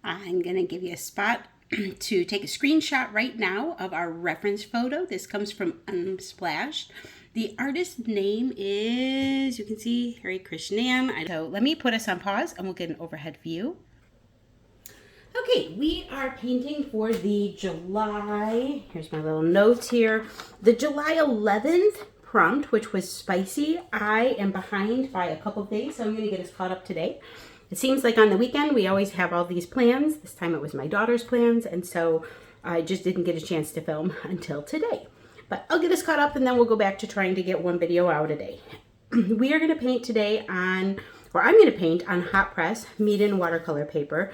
I'm going to give you a spot to take a screenshot right now of our reference photo. This comes from Unsplash. The artist's name is, you can see, Hare Krishnan. So let me put us on pause and we'll get an overhead view. Okay, we are painting for the July, here's my little notes here, the July 11th prompt, which was spicy. I am behind by a couple of days, so I'm going to get us caught up today. It seems like on the weekend we always have all these plans. This time it was my daughter's plans, and so I just didn't get a chance to film until today. But I'll get us caught up and then we'll go back to trying to get one video out a day. We are going to paint today on, or I'm going to paint on hot press Meeden watercolor paper.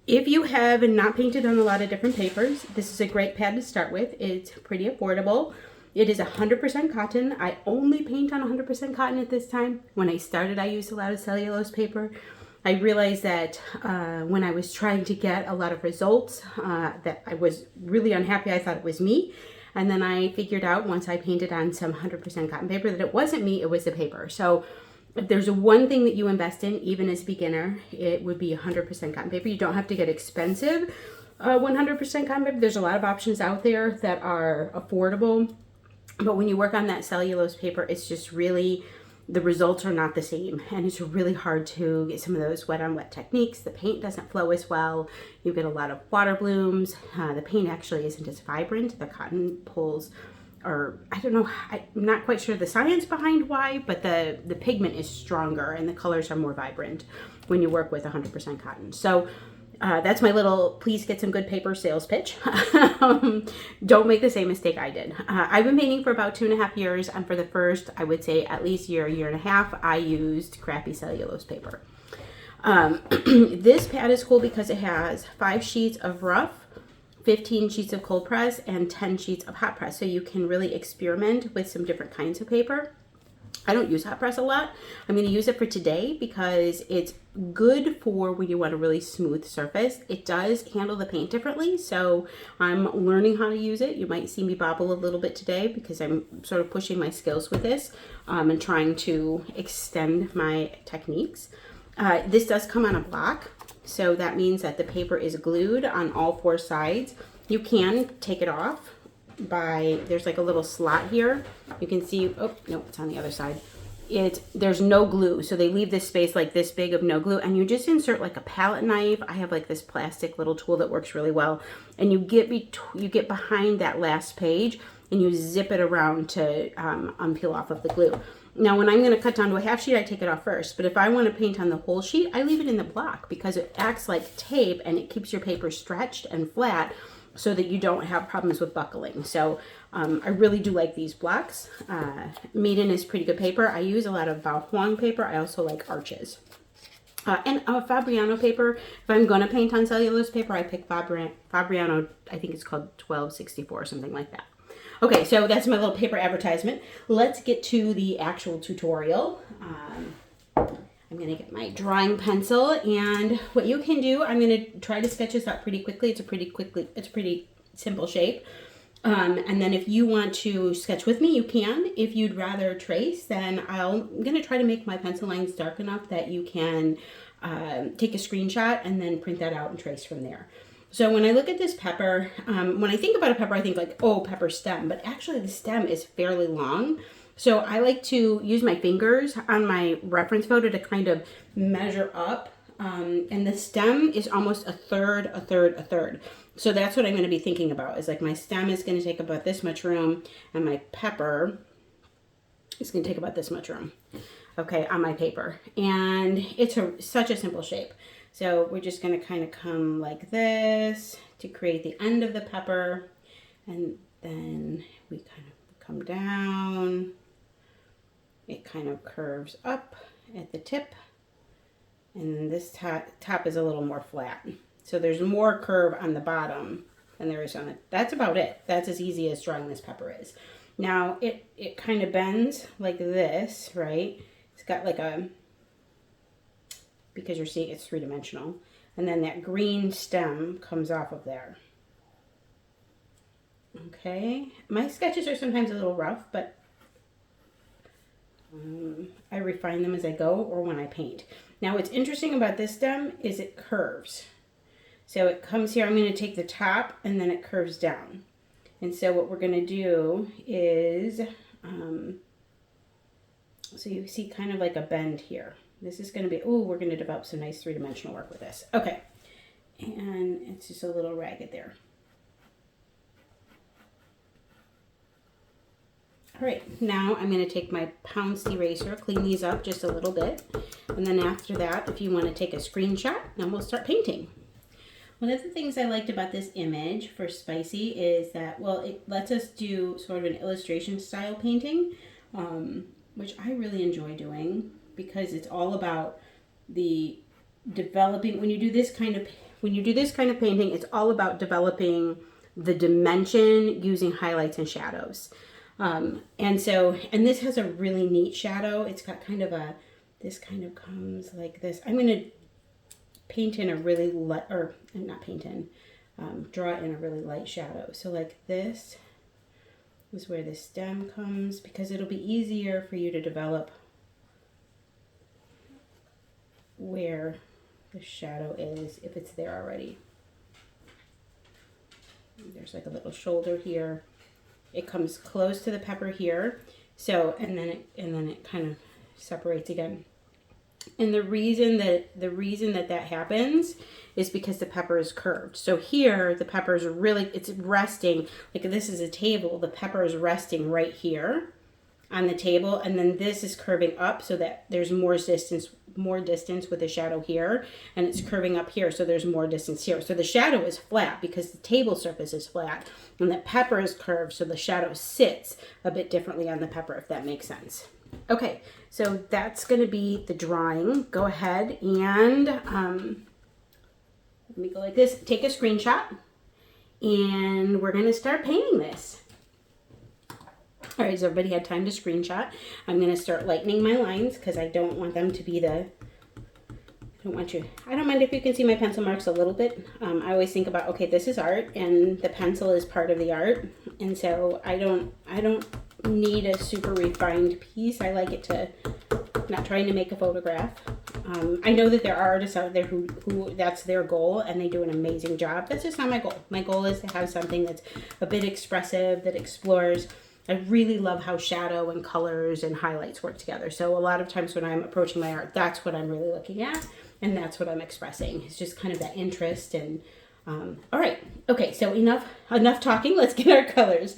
If you have not painted on a lot of different papers, this is a great pad to start with. It's pretty affordable. It is 100% cotton. I only paint on 100% cotton at this time. When I started, I used a lot of cellulose paper. I realized that when I was trying to get a lot of results, that I was really unhappy. I thought it was me. And then I figured out once I painted on some 100% cotton paper that it wasn't me, it was the paper. So if there's one thing that you invest in, even as a beginner, it would be 100% cotton paper. You don't have to get expensive 100% cotton paper. There's a lot of options out there that are affordable. But when you work on that cellulose paper, it's just really, the results are not the same. And it's really hard to get some of those wet on wet techniques. The paint doesn't flow as well. You get a lot of water blooms. The paint actually isn't as vibrant. The cotton pulls, or I don't know, I'm not quite sure the science behind why, but the pigment is stronger and the colors are more vibrant when you work with 100% cotton. So that's my little, please get some good paper sales pitch. Don't make the same mistake I did. I've been painting for about 2.5 years, and for the first, I would say at least year and a half, I used crappy cellulose paper. This pad is cool because it has 5 sheets of rough, 15 sheets of cold press, and 10 sheets of hot press. So you can really experiment with some different kinds of paper. I don't use hot press a lot. I'm going to use it for today because it's good for when you want a really smooth surface. It does handle the paint differently, so I'm learning how to use it. You might see me bobble a little bit today because I'm sort of pushing my skills with this and trying to extend my techniques. This does come on a block. So that means that the paper is glued on all 4 sides. You can take it off by, there's like a little slot here. You can see, oh, no, it's on the other side. There's no glue. So they leave this space like this big of no glue, and you just insert like a palette knife. I have like this plastic little tool that works really well. And you get behind that last page and you zip it around to unpeel off of the glue. Now, when I'm going to cut down to a half sheet, I take it off first. But if I want to paint on the whole sheet, I leave it in the block because it acts like tape and it keeps your paper stretched and flat so that you don't have problems with buckling. So I really do like these blocks. Meeden is pretty good paper. I use a lot of Bao Huang paper. I also like Arches. And Fabriano paper. If I'm going to paint on cellulose paper, I pick Fabriano, I think it's called 1264 or something like that. Okay, so that's my little paper advertisement. Let's get to the actual tutorial. I'm going to get my drawing pencil, and what you can do, I'm going to try to sketch this out pretty quickly. It's a pretty simple shape. And then if you want to sketch with me, you can. If you'd rather trace, then I'm going to try to make my pencil lines dark enough that you can take a screenshot and then print that out and trace from there. So when I look at this pepper, when I think about a pepper, I think like, oh, pepper stem, but actually the stem is fairly long. So I like to use my fingers on my reference photo to kind of measure up. And the stem is almost a third. So that's what I'm going to be thinking about, is like my stem is going to take about this much room and my pepper is going to take about this much room, okay, on my paper. And it's such a simple shape. So we're just going to kind of come like this to create the end of the pepper. And then we kind of come down. It kind of curves up at the tip. And this top is a little more flat. So there's more curve on the bottom than there is on it. That's about it. That's as easy as drawing this pepper is. Now it kind of bends like this, right? It's got like a, because you're seeing it's 3-dimensional. And then that green stem comes off of there. Okay, my sketches are sometimes a little rough, but I refine them as I go or when I paint. Now what's interesting about this stem is it curves. So it comes here, I'm going to take the top and then it curves down. And so what we're going to do is, so you see kind of like a bend here. This is going to be, oh, we're going to develop some nice three-dimensional work with this. Okay. And it's just a little ragged there. All right, now I'm going to take my pounced eraser, clean these up just a little bit. And then after that, if you want to take a screenshot, then we'll start painting. One of the things I liked about this image for Spicy is that, well, it lets us do sort of an illustration style painting, which I really enjoy doing because it's all about the developing. When you do this kind of painting, it's all about developing the dimension using highlights and shadows. And this has a really neat shadow. It's got kind of a, this kind of comes like this. I'm going to paint in a really light, or not paint in, draw in a really light shadow. So like this is where the stem comes, because it'll be easier for you to develop where the shadow is if it's there already. There's like a little shoulder here. It comes close to the pepper here. So, and then it kind of separates again. And the reason that happens is because the pepper is curved. So here, the pepper is really, it's resting, like this is a table, the pepper is resting right here on the table, and then this is curving up so that there's more distance with the shadow here, and it's curving up here, so there's more distance here. So the shadow is flat because the table surface is flat, and the pepper is curved, so the shadow sits a bit differently on the pepper, if that makes sense. Okay, so that's going to be the drawing. Go ahead and let me go like this. Take a screenshot, and we're going to start painting this. All right, so everybody had time to screenshot. I'm going to start lightening my lines because I don't want them to be the, I don't mind if you can see my pencil marks a little bit. I always think about, okay, this is art and the pencil is part of the art. And so I don't need a super refined piece. I like it to, not trying to make a photograph. I know that there are artists out there who that's their goal and they do an amazing job. That's just not my goal. My goal is to have something that's a bit expressive, that explores. I really love how shadow and colors and highlights work together. So a lot of times when I'm approaching my art, that's what I'm really looking at, and that's what I'm expressing. It's just kind of that interest. And all right, okay, so enough talking. Let's get our colors.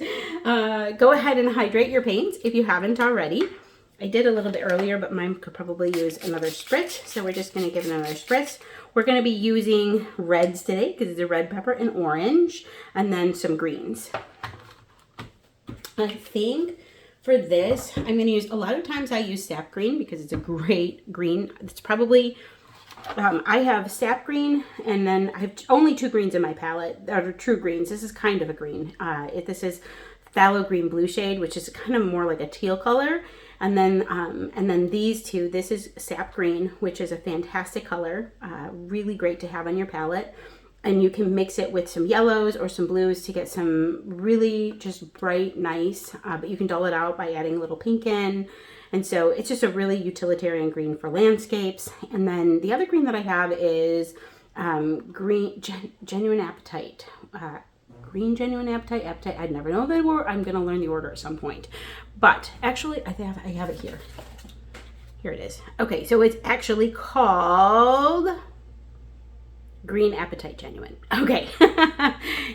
Go ahead and hydrate your paints if you haven't already. I did a little bit earlier, but mine could probably use another spritz. So we're just going to give it another spritz. We're going to be using reds today because it's a red pepper and orange, and then some greens. I think for this, I'm going to use, a lot of times I use sap green because it's a great green. It's probably, I have sap green, and then I have only two greens in my palette that are true greens. This is kind of a green. This is phthalo green blue shade, which is kind of more like a teal color. And then these two, this is sap green, which is a fantastic color, really great to have on your palette. And you can mix it with some yellows or some blues to get some really just bright, nice, but you can dull it out by adding a little pink in. And so it's just a really utilitarian green for landscapes. And then the other green that I have is green, genuine appetite. Green genuine appetite. I'd never know the word. I'm going to learn the order at some point. But actually, I have it here. Here it is. Okay, so it's actually called Green Appetite Genuine. Okay.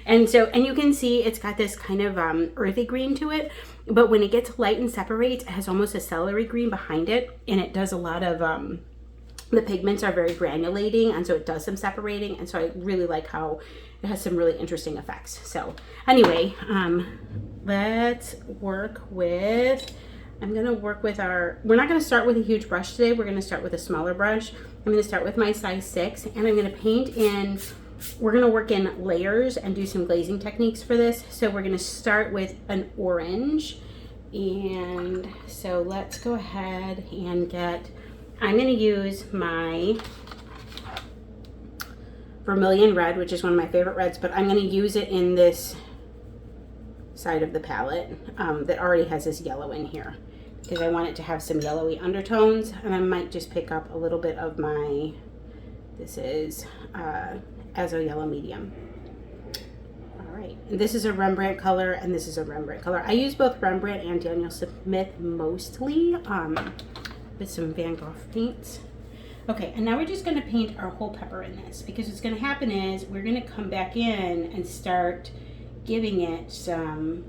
and you can see it's got this kind of earthy green to it, but when it gets light and separates, it has almost a celery green behind it, and it does a lot of the pigments are very granulating, and so it does some separating, and so I really like how it has some really interesting effects. So anyway, let's work with, I'm going to work with we're not going to start with a huge brush today. We're going to start with a smaller brush. I'm going to start with my size 6, and I'm going to paint in, we're going to work in layers and do some glazing techniques for this. So we're going to start with an orange. And so let's go ahead and I'm going to use my vermilion red, which is one of my favorite reds, but I'm going to use it in this side of the palette that already has this yellow in here, because I want it to have some yellowy undertones. And I might just pick up a little bit of my, this is as a yellow medium. All right, and this is a Rembrandt color, and this is a Rembrandt color. I use both Rembrandt and Daniel Smith mostly with some Van Gogh paints. Okay, and now we're just going to paint our whole pepper in this, because what's going to happen is we're going to come back in and start giving it some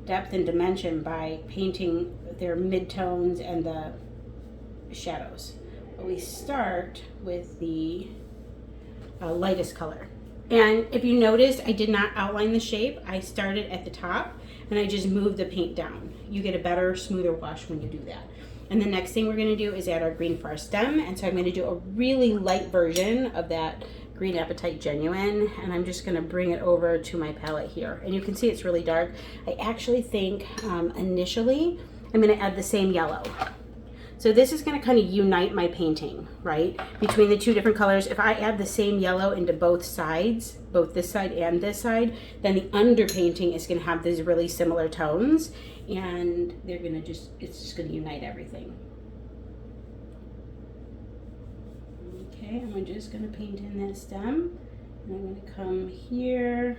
depth and dimension by painting their midtones and the shadows. But we start with the lightest color. And if you notice, I did not outline the shape. I started at the top and I just moved the paint down. You get a better, smoother wash when you do that. And the next thing we're going to do is add our green for our stem. And so I'm going to do a really light version of that Green Apatite Genuine, and I'm just going to bring it over to my palette here. And you can see it's really dark. I actually think initially I'm going to add the same yellow. So this is going to kind of unite my painting, right? Between the two different colors. If I add the same yellow into both sides, both this side and this side, then the underpainting is going to have these really similar tones, and they're going to just, it's just going to unite everything. Okay, I'm just going to paint in that stem. And I'm going to come here.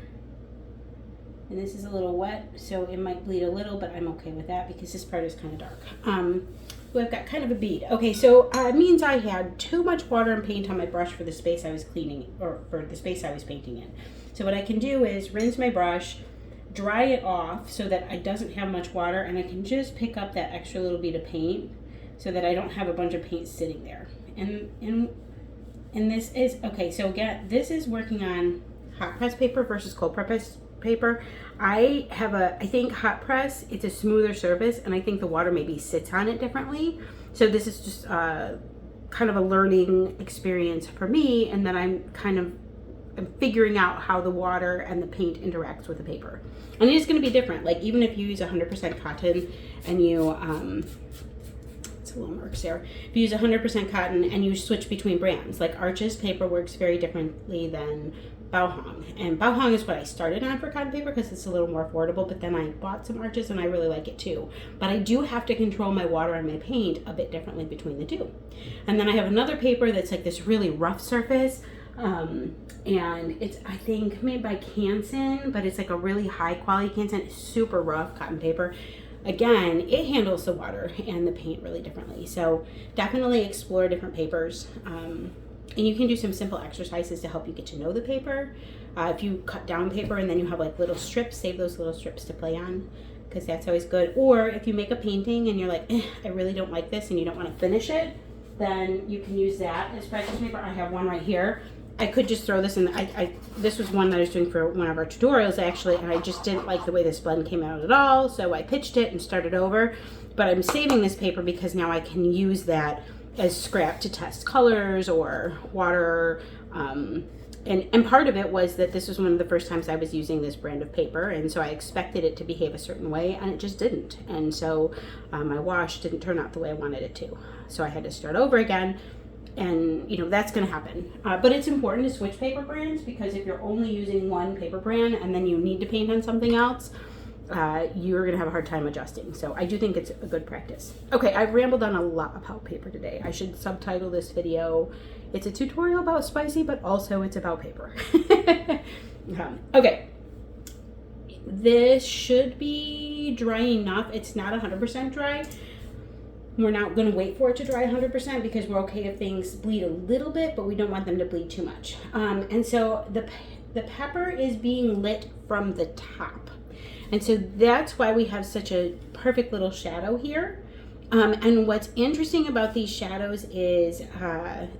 And this is a little wet, so it might bleed a little, but I'm okay with that because this part is kind of dark. So I've got kind of a bead. Okay, so it means I had too much water and paint on my brush for the space I was cleaning, or for the space I was painting in. So what I can do is rinse my brush, dry it off so that it doesn't have much water, and I can just pick up that extra little bit of paint so that I don't have a bunch of paint sitting there. And this is, okay, so again, this is working on hot press paper versus cold press paper. I think hot press, it's a smoother surface, and I think the water maybe sits on it differently. So this is just kind of a learning experience for me, and then I'm figuring out how the water and the paint interacts with the paper. And it is going to be different. Like even if you use 100% cotton and you, it's a little marks there. If you use 100% cotton and you switch between brands, like Arches paper works very differently than Bauhong. And Bauhong is what I started on for cotton paper because it's a little more affordable, but then I bought some Arches and I really like it too. But I do have to control my water and my paint a bit differently between the two. And then I have another paper that's like this really rough surface. And it's, I think, made by Canson, but it's like a really high quality Canson. It's super rough cotton paper. Again, it handles the water and the paint really differently. So definitely explore different papers. And you can do some simple exercises to help you get to know the paper. If you cut down paper and then you have like little strips, save those little strips to play on, because that's always good. Or if you make a painting and you're like, I really don't like this, and you don't want to finish it, then you can use that as practice paper. I have one right here. I could just throw this in. This was one that I was doing for one of our tutorials actually, and I just didn't like the way this blend came out at all, so I pitched it and started over. But I'm saving this paper because now I can use that as scrap to test colors or water. And part of it was that this was one of the first times I was using this brand of paper, and so I expected it to behave a certain way, and it just didn't. And so my wash didn't turn out the way I wanted it to. So I had to start over again. And you know, that's going to happen. But it's important to switch paper brands, because if you're only using one paper brand and then you need to paint on something else, you're going to have a hard time adjusting. So I do think it's a good practice. Okay, I've rambled on a lot about paper today. I should subtitle this video. It's a tutorial about spicy, but also it's about paper. Okay. This should be dry enough. It's not 100% dry. We're not going to wait for it to dry 100% because we're okay if things bleed a little bit, but we don't want them to bleed too much. And so the pepper is being lit from the top. And so that's why we have such a perfect little shadow here. And what's interesting about these shadows is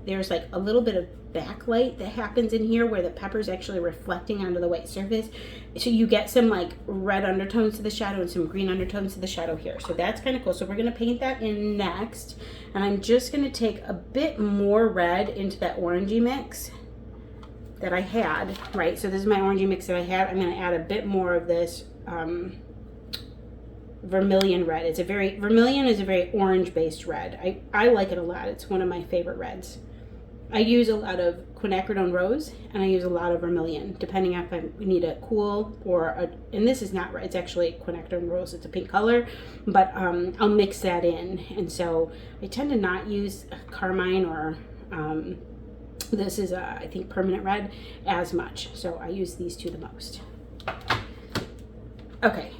there's like a little bit of backlight that happens in here where the pepper is actually reflecting onto the white surface. So you get some like red undertones to the shadow and some green undertones to the shadow here. So that's kind of cool. So we're going to paint that in next. And I'm just going to take a bit more red into that orangey mix that I had, right? So this is my orangey mix that I had. I'm going to add a bit more of this vermilion red. Vermilion is a very orange based red. I like it a lot. It's one of my favorite reds. I use a lot of quinacridone rose and I use a lot of vermilion, depending if I need a cool or and this is not red, it's actually quinacridone rose, it's a pink color, but I'll mix that in. And so I tend to not use carmine or This is, I think, permanent red as much. So I use these two the most. Okay.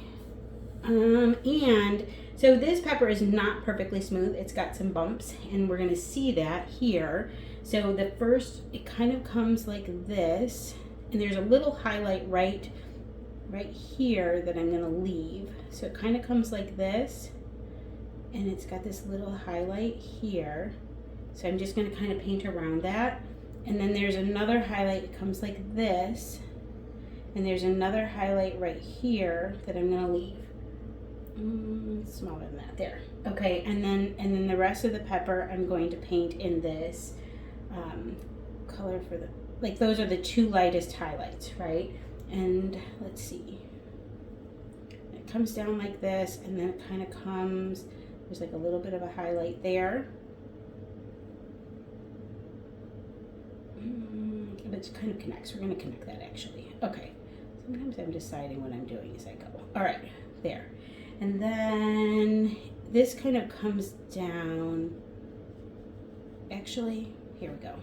And so this pepper is not perfectly smooth. It's got some bumps, and we're going to see that here. So the first, it kind of comes like this, and there's a little highlight right here that I'm going to leave. So it kind of comes like this, and it's got this little highlight here. So I'm just going to kind of paint around that. And then there's another highlight that comes like this, and there's another highlight right here that I'm going to leave. Smaller than that, there. Okay, and then the rest of the pepper I'm going to paint in this color for the, like, those are the two lightest highlights, right? And let's see, it comes down like this, and then it kind of comes, there's like a little bit of a highlight there, but it kind of connects. We're going to connect that actually. Okay, sometimes I'm deciding what I'm doing as I go. All right, there. And then this kind of comes down. Actually, here we go.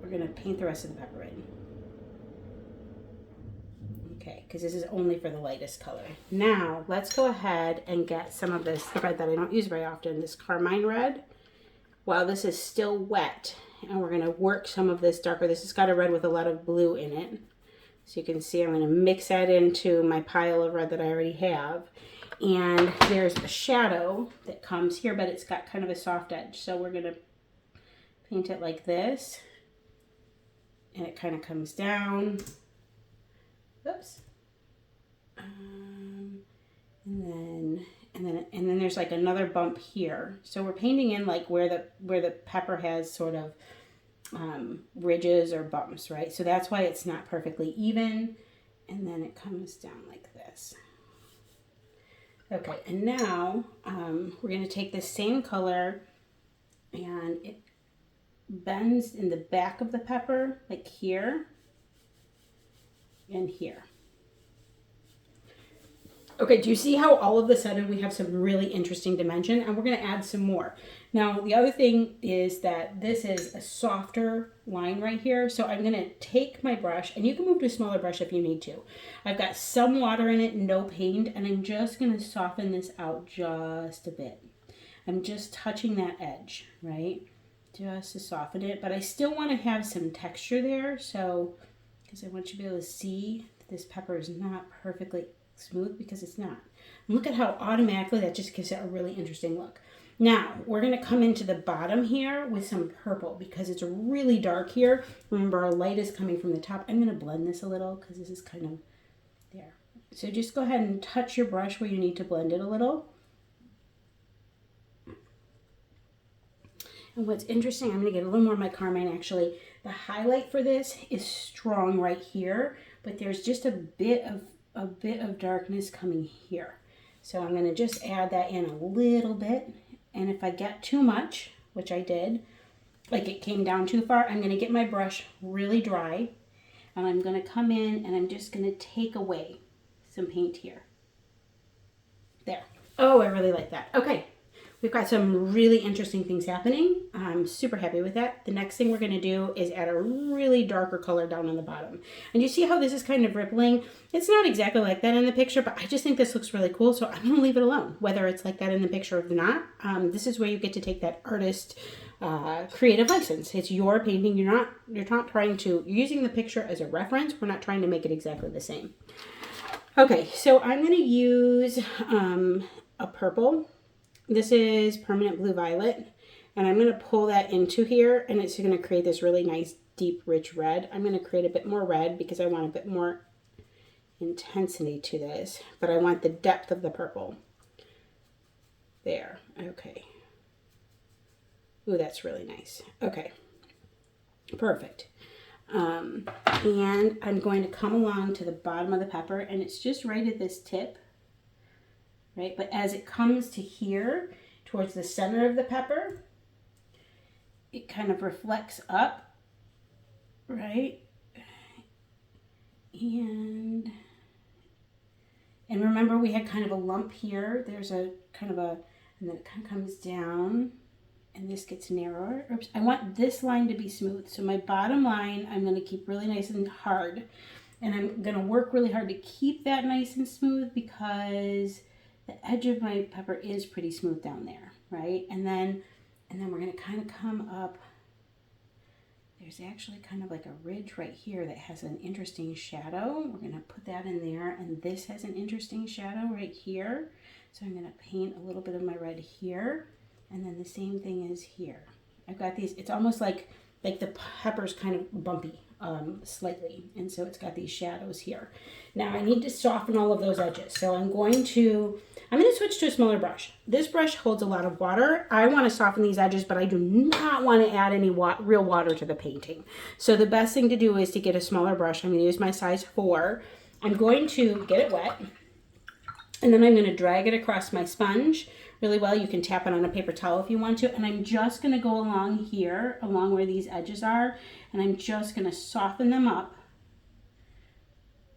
We're going to paint the rest of the pepper in. Okay, because this is only for the lightest color. Now, let's go ahead and get some of this red that I don't use very often, this carmine red. While this is still wet, and we're going to work some of this darker. This has got a red with a lot of blue in it. So you can see I'm going to mix that into my pile of red that I already have. And there's a shadow that comes here, but it's got kind of a soft edge. So we're going to paint it like this. And it kind of comes down. Oops. And then there's like another bump here. So we're painting in like where the pepper has sort of ridges or bumps, right? So that's why it's not perfectly even. And then it comes down like this. Okay, and now we're going to take the same color, and it bends in the back of the pepper, like here and here. Okay, do you see how all of a sudden we have some really interesting dimension? And we're going to add some more. Now, the other thing is that this is a softer line right here. So I'm going to take my brush, and you can move to a smaller brush if you need to. I've got some water in it, no paint, and I'm just going to soften this out just a bit. I'm just touching that edge, right? Just to soften it. But I still want to have some texture there. So, because I want you to be able to see that this pepper is not perfectly smooth, because it's not. And look at how automatically that just gives it a really interesting look. Now we're going to come into the bottom here with some purple, because it's really dark here. Remember, our light is coming from the top. I'm going to blend this a little because this is kind of there. So just go ahead and touch your brush where you need to blend it a little. And what's interesting, I'm going to get a little more of my carmine actually. The highlight for this is strong right here, but there's just a bit of darkness coming here. So I'm going to just add that in a little bit. And if I get too much, which I did, like it came down too far, I'm going to get my brush really dry, and I'm going to come in and I'm just going to take away some paint here. There. Oh, I really like that. Okay. We've got some really interesting things happening. I'm super happy with that. The next thing we're going to do is add a really darker color down on the bottom. And you see how this is kind of rippling? It's not exactly like that in the picture, but I just think this looks really cool, so I'm going to leave it alone, whether it's like that in the picture or not. This is where you get to take that artist creative license. It's your painting. You're not trying to, you're using the picture as a reference. We're not trying to make it exactly the same. Okay, so I'm going to use a purple. This is permanent blue violet, and I'm going to pull that into here, and it's going to create this really nice deep rich red. I'm going to create a bit more red because I want a bit more intensity to this, but I want the depth of the purple. There. Okay. Ooh, that's really nice. Okay. Perfect. And I'm going to come along to the bottom of the pepper, and it's just right at this tip. Right, but as it comes to here, towards the center of the pepper, it kind of reflects up, right? And remember, we had kind of a lump here. There's a kind of a, and then it kind of comes down, and this gets narrower. Oops, I want this line to be smooth. So my bottom line, I'm gonna keep really nice and hard. And I'm gonna work really hard to keep that nice and smooth because the edge of my pepper is pretty smooth down there, right? And then we're gonna kind of come up. There's actually kind of like a ridge right here that has an interesting shadow. We're gonna put that in there, and this has an interesting shadow right here. So I'm gonna paint a little bit of my red here, and then the same thing is here. I've got these, it's almost like the pepper's kind of bumpy slightly, and so it's got these shadows here. Now I need to soften all of those edges, so I'm going to switch to a smaller brush. This brush holds a lot of water. I want to soften these edges, but I do not want to add any real water to the painting. So the best thing to do is to get a smaller brush. I'm going to use my size 4. I'm going to get it wet, and then I'm going to drag it across my sponge really well. You can tap it on a paper towel if you want to. And I'm just going to go along here, along where these edges are, and I'm just going to soften them up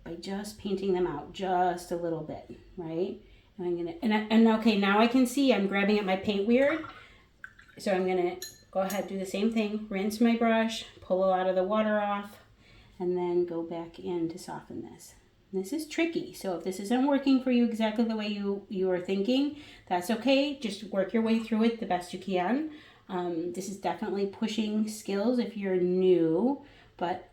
by just painting them out just a little bit, right? And I'm going to, and okay, now I can see I'm grabbing at my paint weird. So I'm going to go ahead, do the same thing, rinse my brush, pull a lot of the water off, and then go back in to soften this. This is tricky, so if this isn't working for you exactly the way you are thinking, that's okay. Just work your way through it the best you can. This is definitely pushing skills if you're new, but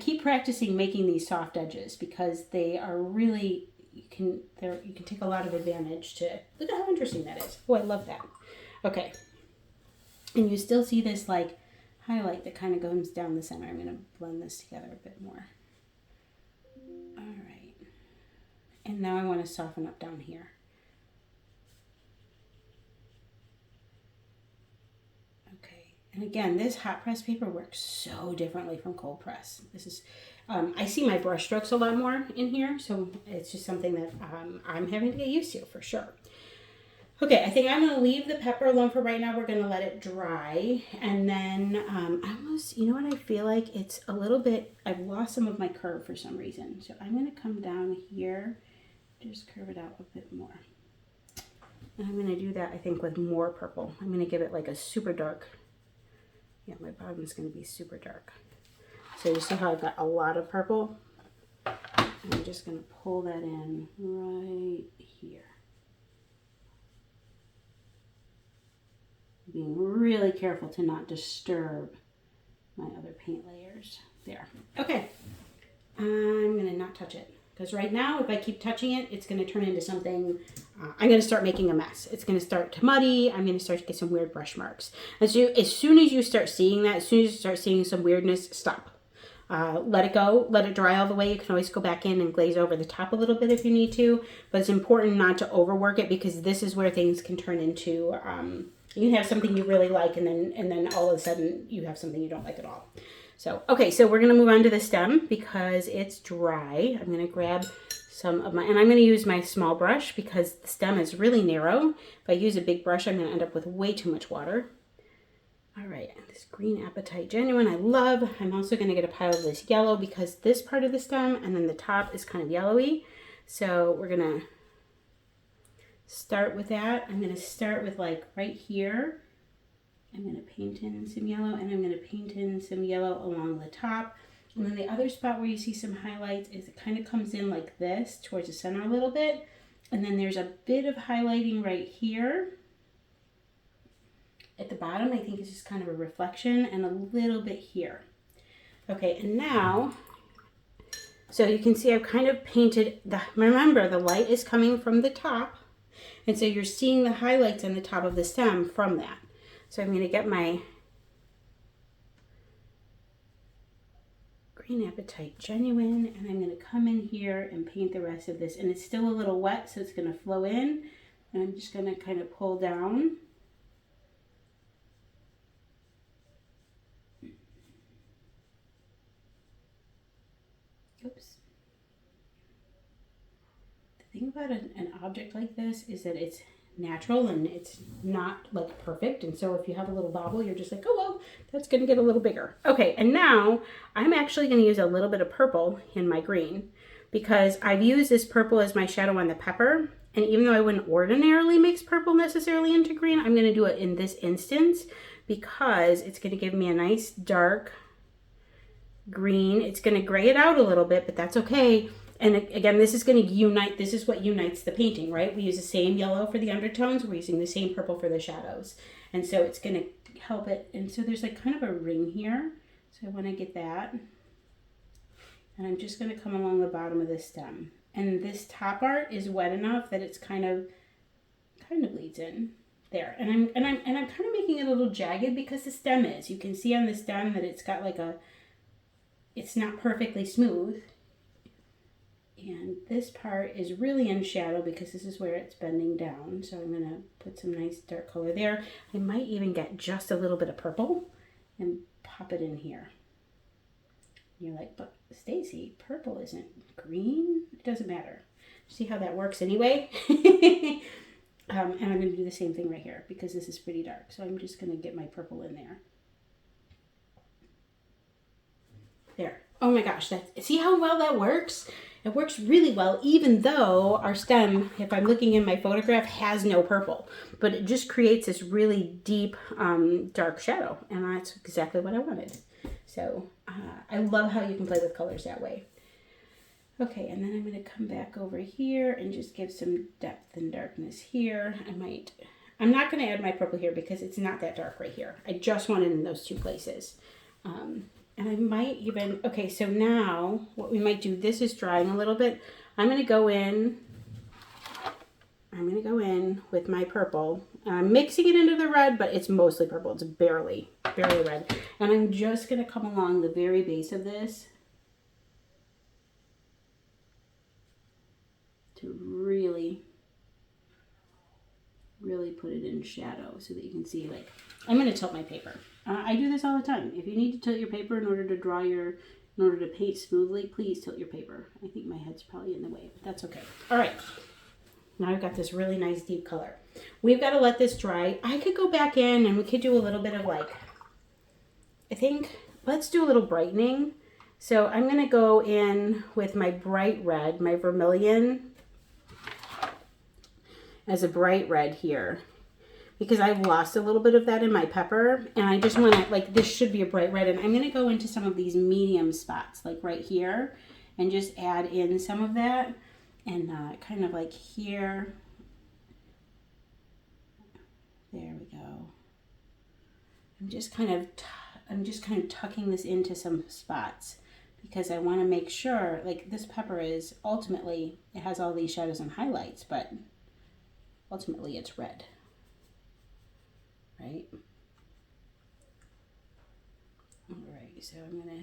keep practicing making these soft edges because they are really, you can take a lot of advantage to. Look at how interesting that is. Oh, I love that. Okay, and you still see this like highlight that kind of goes down the center. I'm going to blend this together a bit more. All right, and now I want to soften up down here. Okay, and again, this hot press paper works so differently from cold press. This is, I see my brush strokes a lot more in here, so it's just something that I'm having to get used to for sure. Okay, I think I'm going to leave the pepper alone for right now. We're going to let it dry. And then you know what I feel like? It's a little bit, I've lost some of my curve for some reason. So I'm going to come down here, just curve it out a bit more. And I'm going to do that, I think, with more purple. I'm going to give it like a super dark, yeah, my bottom is going to be super dark. So you see how I've got a lot of purple? I'm just going to pull that in right here. Being really careful to not disturb my other paint layers. There. Okay. I'm going to not touch it. Because right now, if I keep touching it, it's going to turn into something, I'm going to start making a mess. It's going to start to muddy. I'm going to start to get some weird brush marks. As soon as you start seeing that, as soon as you start seeing some weirdness, stop. Let it go. Let it dry all the way. You can always go back in and glaze over the top a little bit if you need to. But it's important not to overwork it because this is where things can turn into... you can have something you really like and then all of a sudden you have something you don't like at all. So, okay, so we're going to move on to the stem because it's dry. I'm going to grab some of and I'm going to use my small brush because the stem is really narrow. If I use a big brush, I'm going to end up with way too much water. All right, this green Apatite Genuine I love. I'm also going to get a pile of this yellow because this part of the stem and then the top is kind of yellowy. So we're going to start with that. I'm going to start with like right here. I'm going to paint in some yellow and I'm going to paint in some yellow along the top. And then the other spot where you see some highlights is it kind of comes in like this towards the center a little bit. And then there's a bit of highlighting right here. At the bottom, I think it's just kind of a reflection and a little bit here. Okay, and now, so you can see I've kind of painted, remember the light is coming from the top. And so you're seeing the highlights on the top of the stem from that. So I'm going to get my green Apatite Genuine and I'm going to come in here and paint the rest of this. And it's still a little wet, so it's going to flow in. And I'm just going to kind of pull down. Oops. The thing about an object like this is that it's natural and it's not like perfect, and so if you have a little bobble you're just like, oh well, that's gonna get a little bigger. Okay, and now I'm actually gonna use a little bit of purple in my green because I've used this purple as my shadow on the pepper, And even though I wouldn't ordinarily mix purple necessarily into green, I'm going to do it in this instance because it's going to give me a nice dark green. It's going to gray it out a little bit, but that's okay. And again, this is going to unite. This is what unites the painting, right? We use the same yellow for the undertones. We're using the same purple for the shadows. And so it's going to help it. And so there's like kind of a ring here. So I want to get that. And I'm just going to come along the bottom of the stem. And this top art is wet enough that it's kind of bleeds in there. And I'm kind of making it a little jagged because the stem is. You can see on the stem that it's got like it's not perfectly smooth. And this part is really in shadow because this is where it's bending down. So I'm going to put some nice dark color there. I might even get just a little bit of purple and pop it in here. You're like, but Stacy, purple isn't green. It doesn't matter. See how that works anyway? And I'm going to do the same thing right here because this is pretty dark. So I'm just going to get my purple in there. There. Oh my gosh. See how well that works? It works really well, even though our stem, if I'm looking in my photograph, has no purple. But it just creates this really deep, dark shadow. And that's exactly what I wanted. So I love how you can play with colors that way. Okay, and then I'm going to come back over here and just give some depth and darkness here. I'm not going to add my purple here because it's not that dark right here. I just want it in those two places. And I might even, okay, so now what we might do, this is drying a little bit. I'm going to go in with my purple. I'm mixing it into the red, but it's mostly purple. It's barely red. And I'm just going to come along the very base of this to really put it in shadow so that you can see, like, I'm going to tilt my paper. I do this all the time. If you need to tilt your paper in order to paint smoothly, please tilt your paper. I think my head's probably in the way, but that's okay. All right. Now I've got this really nice deep color. We've got to let this dry. I could go back in and we could do a little bit of let's do a little brightening. So I'm going to go in with my bright red, my vermilion as a bright red here. Because I've lost a little bit of that in my pepper. And I just want to, this should be a bright red. And I'm going to go into some of these medium spots, like right here. And just add in some of that. And kind of like here. There we go. I'm just kind of tucking this into some spots. Because I want to make sure, this pepper is ultimately, it has all these shadows and highlights. But ultimately it's red. Right? All right,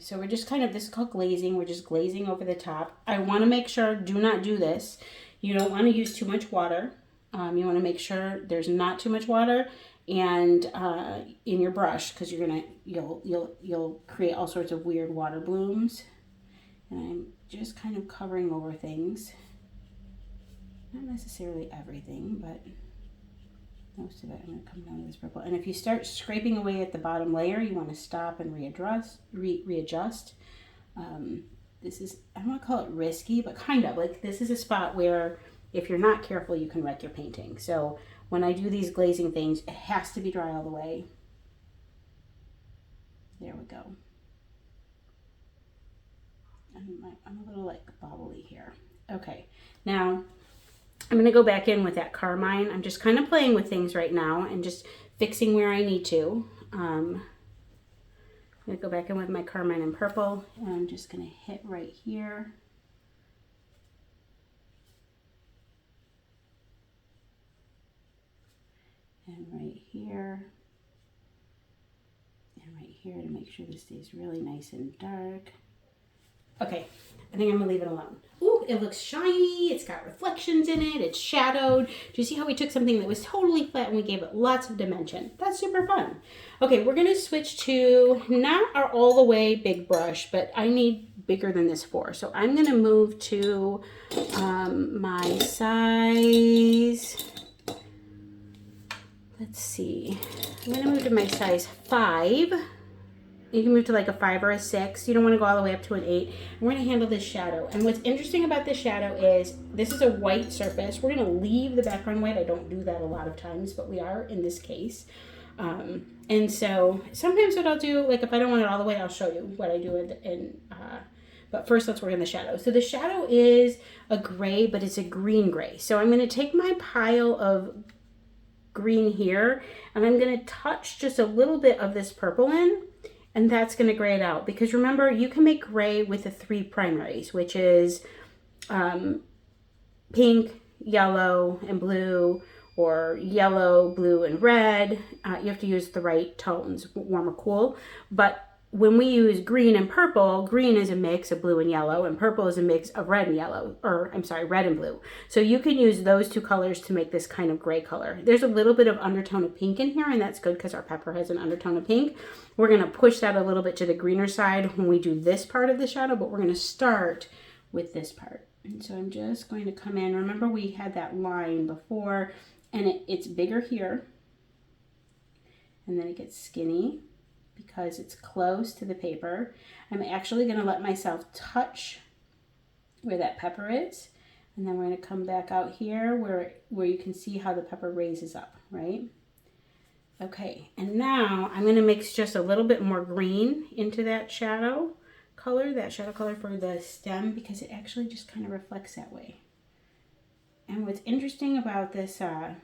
so we're just this is called glazing. We're just glazing over the top. I want to make sure, do not do this. You don't want to use too much water. You want to make sure there's not too much water and in your brush, because you'll create all sorts of weird water blooms. And I'm just kind of covering over things. Not necessarily everything, but most of it. I'm going to come down to this purple. And if you start scraping away at the bottom layer, you want to stop and readjust. This is, I don't want to call it risky, but kind of. This is a spot where if you're not careful, you can wreck your painting. So when I do these glazing things, it has to be dry all the way. There we go. I'm a little bobbly here. Okay, now I'm going to go back in with that carmine. I'm just kind of playing with things right now and just fixing where I need to. I'm going to go back in with my carmine and purple, and I'm just going to hit right here. And right here. And right here to make sure this stays really nice and dark. Okay, I think I'm gonna leave it alone. Ooh, it looks shiny, it's got reflections in it, it's shadowed. Do you see how we took something that was totally flat and we gave it lots of dimension? That's super fun. Okay, we're gonna switch to not our all the way big brush, but I need bigger than this for. So I'm gonna move to my size, let's see. I'm gonna move to my size 5. You can move to like a 5 or a 6. You don't want to go all the way up to an 8. And we're going to handle this shadow. And what's interesting about this shadow is this is a white surface. We're going to leave the background white. I don't do that a lot of times, but we are in this case. And so sometimes what I'll do, like if I don't want it all the way, I'll show you what I do but first let's work on the shadow. So the shadow is a gray, but it's a green gray. So I'm going to take my pile of green here and I'm going to touch just a little bit of this purple in, and that's going to gray it out. Because remember, you can make gray with the 3 primaries, which is pink, yellow, and blue, or yellow, blue, and red. You have to use the right tones, warm or cool. But when we use green and purple, green is a mix of blue and yellow, and purple is a mix of red and yellow, or I'm sorry, red and blue. So you can use those 2 colors to make this kind of gray color. There's a little bit of undertone of pink in here, and that's good because our pepper has an undertone of pink. We're going to push that a little bit to the greener side when we do this part of the shadow, but we're going to start with this part. And so I'm just going to come in. Remember, we had that line before, and it's bigger here, and then it gets skinny because it's close to the paper. I'm actually going to let myself touch where that pepper is, and then we're going to come back out here where you can see how the pepper raises up, right? Okay, and now I'm going to mix just a little bit more green into that shadow color for the stem, because it actually just kind of reflects that way. And what's interesting about this, I'm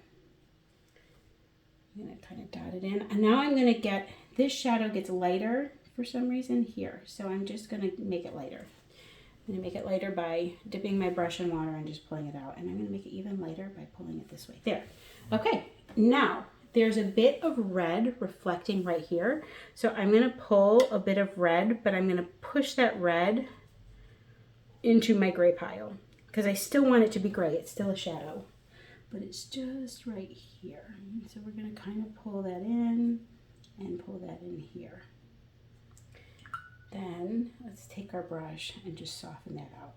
going to kind of dot it in. And now I'm going to get, this shadow gets lighter for some reason here. So I'm just going to make it lighter. I'm going to make it lighter by dipping my brush in water and just pulling it out. And I'm going to make it even lighter by pulling it this way. There. Okay. Now, there's a bit of red reflecting right here. So I'm going to pull a bit of red, but I'm going to push that red into my gray pile, because I still want it to be gray. It's still a shadow, but it's just right here. So we're going to kind of pull that in and pull that in here. Then let's take our brush and just soften that out.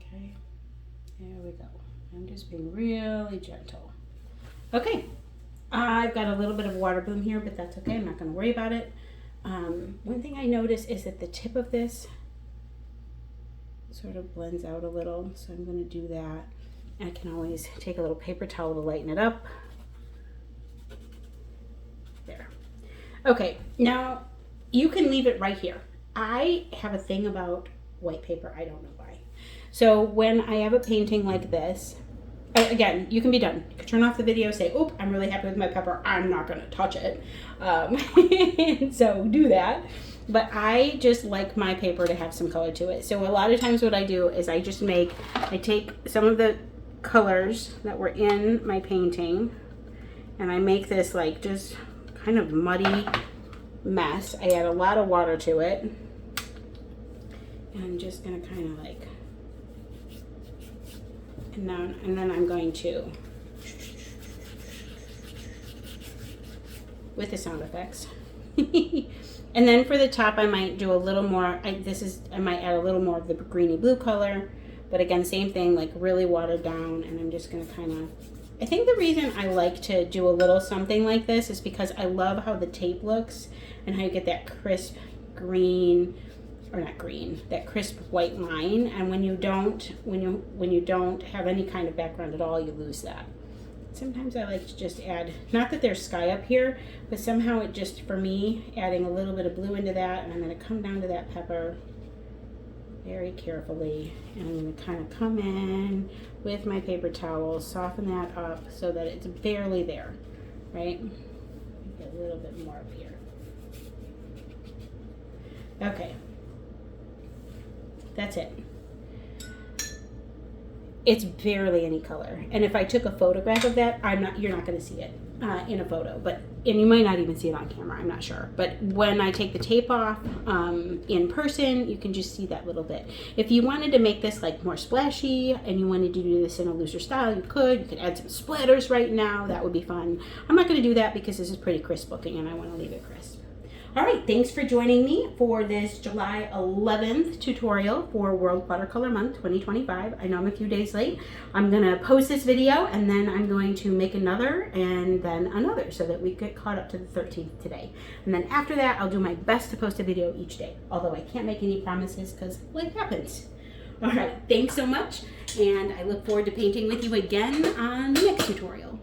Okay, there we go. I'm just being really gentle. Okay, I've got a little bit of water bloom here, but that's okay. I'm not going to worry about it. One thing I noticed is that the tip of this sort of blends out a little, so I'm going to do that. I can always take a little paper towel to lighten it up. There. Okay, now you can leave it right here. I have a thing about white paper. I don't know why. So when I have a painting like this, again, you can be done. You can turn off the video, say, oop, I'm really happy with my pepper. I'm not going to touch it. So do that. But I just like my paper to have some color to it. So a lot of times what I do is I take some of the colors that were in my painting and I make this like just kind of muddy mess. I add a lot of water to it. And I'm just going to kind of like, and then I'm going to, with the sound effects. And then for the top, I might do a little more, I might add a little more of the greeny blue color, but again, same thing, like really watered down. And I'm just going to kind of, I think the reason I like to do a little something like this is because I love how the tape looks and how you get that crisp green, or not green, that crisp white line. And when you don't have any kind of background at all, you lose that. Sometimes I like to just add, not that there's sky up here, but somehow it just, for me, adding a little bit of blue into that, and I'm going to come down to that pepper very carefully, and I'm going to kind of come in with my paper towel, soften that up so that it's barely there, right? Get a little bit more up here. Okay. That's it. It's barely any color. And if I took a photograph of that, you're not going to see it in a photo, and you might not even see it on camera, I'm not sure. But when I take the tape off in person, you can just see that little bit. If you wanted to make this like more splashy and you wanted to do this in a looser style, you could add some splatters right now. That would be fun. I'm not going to do that because this is pretty crisp looking and I want to leave it crisp. All right, thanks for joining me for this July 11th tutorial for World Watercolor Month 2025. I know I'm a few days late. I'm gonna post this video and then I'm going to make another and then another so that we get caught up to the 13th today. And then after that, I'll do my best to post a video each day, although I can't make any promises because life happens. All right, thanks so much, and I look forward to painting with you again on the next tutorial.